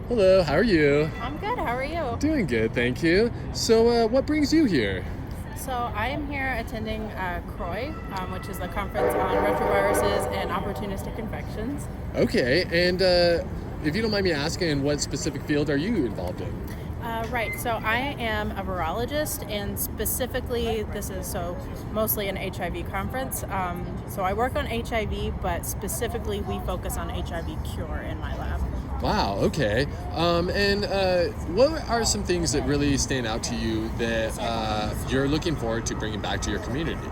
Hello, how are you? I'm good. How are you? Doing good, thank you. So, what brings you here? So I am here attending Croi, which is the conference on retroviruses and opportunistic infections. Okay, and if you don't mind me asking, what specific field are you involved in? Right. So I am a virologist, and specifically, this is mostly an HIV conference. So I work on HIV, but specifically, we focus on HIV cure in my lab. Wow, okay. And what are some things that really stand out to you that you're looking forward to bringing back to your community?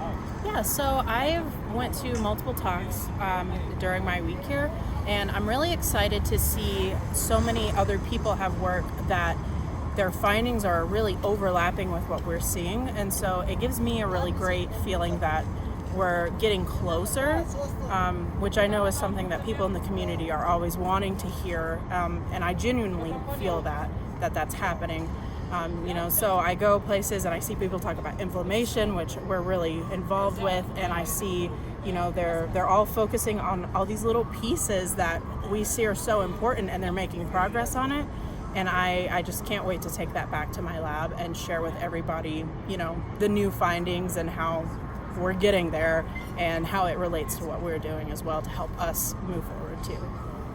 Yeah, so I went to multiple talks during my week here, and I'm really excited to see so many other people have work that their findings are really overlapping with what we're seeing. And so it gives me a really great feeling that we're getting closer, which I know is something that people in the community are always wanting to hear. And I genuinely feel that's happening. So I go places and I see people talk about inflammation, which we're really involved with, and I see, they're all focusing on all these little pieces that we see are so important, and they're making progress on it. And I just can't wait to take that back to my lab and share with everybody, the new findings and how we're getting there and how it relates to what we're doing as well to help us move forward too.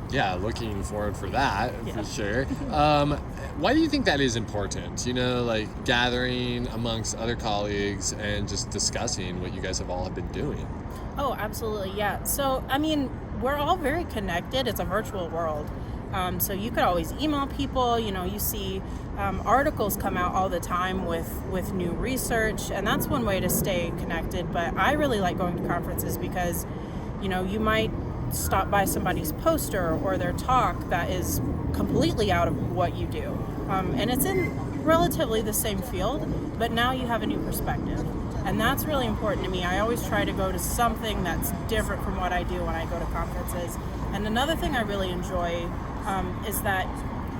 Yeah, looking forward for that, Yeah. for sure. Why do you think that is important? Like gathering amongst other colleagues and just discussing what you guys have all been doing. Oh, absolutely. Yeah. So, we're all very connected. It's a virtual world. So you could always email people. You see articles come out all the time with new research, and that's one way to stay connected. But I really like going to conferences because, you might stop by somebody's poster or their talk that is completely out of what you do. And it's in relatively the same field, but now you have a new perspective. And that's really important to me. I always try to go to something that's different from what I do when I go to conferences. And another thing I really enjoy is that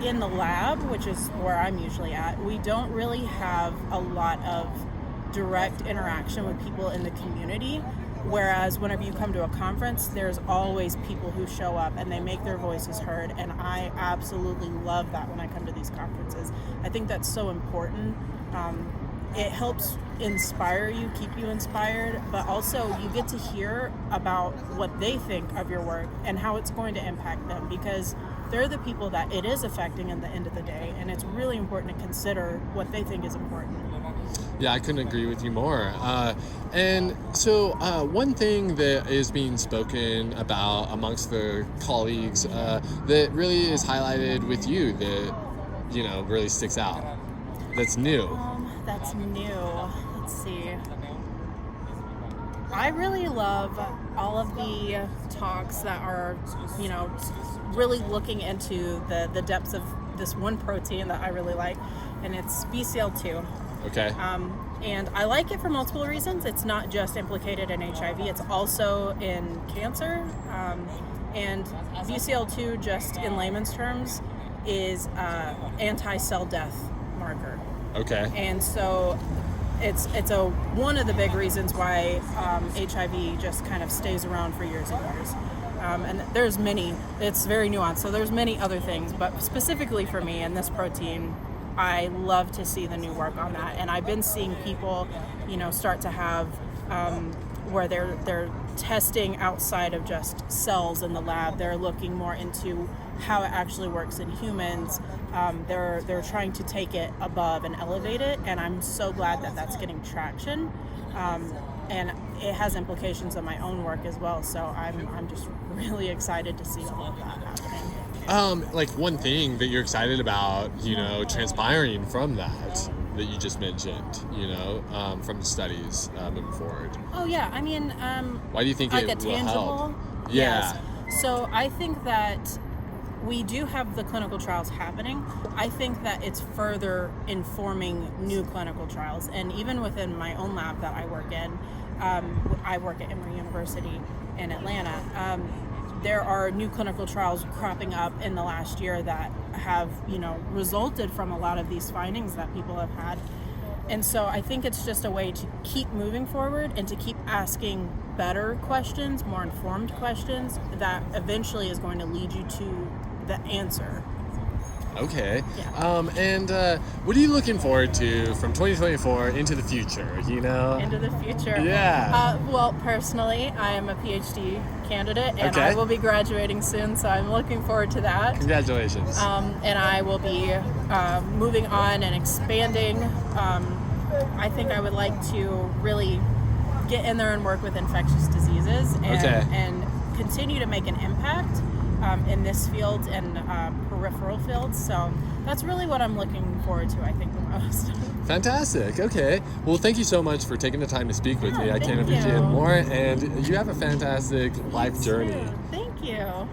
in the lab, which is where I'm usually at, we don't really have a lot of direct interaction with people in the community. Whereas whenever you come to a conference, there's always people who show up and they make their voices heard. And I absolutely love that when I come to these conferences. I think that's so important. It helps inspire you, keep you inspired, but also you get to hear about what they think of your work and how it's going to impact them, because they're the people that it is affecting at the end of the day, and it's really important to consider what they think is important. Yeah, I couldn't agree with you more. And so one thing that is being spoken about amongst the colleagues that really is highlighted with you that, really sticks out, that's new. That's new. Let's see. I really love all of the talks that are, really looking into the depths of this one protein that I really like, and it's BCL2. Okay. And I like it for multiple reasons. It's not just implicated in HIV, it's also in cancer. And BCL2, just in layman's terms, is anti-cell death marker. Okay. And so it's one of the big reasons why HIV just kind of stays around for years and years. And there's many, it's very nuanced, so there's many other things, but specifically for me and this protein, I love to see the new work on that. And I've been seeing people, start to have where they're testing outside of just cells in the lab. They're looking more into how it actually works in humans. They're trying to take it above and elevate it, and I'm so glad that that's getting traction. And it has implications on my own work as well. So I'm just really excited to see all of that happening. Like one thing that you're excited about, transpiring from that you just mentioned, from the studies moving forward. Oh yeah, Why do you think like it a will tangible? help? Yeah. Yes. So I think that we do have the clinical trials happening. I think that it's further informing new clinical trials. And even within my own lab that I work in, I work at Emory University in Atlanta. There are new clinical trials cropping up in the last year that have, resulted from a lot of these findings that people have had. And so I think it's just a way to keep moving forward and to keep asking better questions, more informed questions that eventually is going to lead you to the answer. Okay. Yeah. And what are you looking forward to from 2024 into the future? You know? Into the future. Yeah. Well, personally, I am a PhD candidate, and Okay. I will be graduating soon, so I'm looking forward to that. Congratulations. And I will be moving on and expanding. I think I would like to really get in there and work with infectious diseases and continue to make an impact in this field and peripheral fields. So that's really what I'm looking forward to, I think, the most. Fantastic. Okay. Well, thank you so much for taking the time to speak with me. I thank can't appreciate you. it more. And you have a fantastic life journey. Thank you.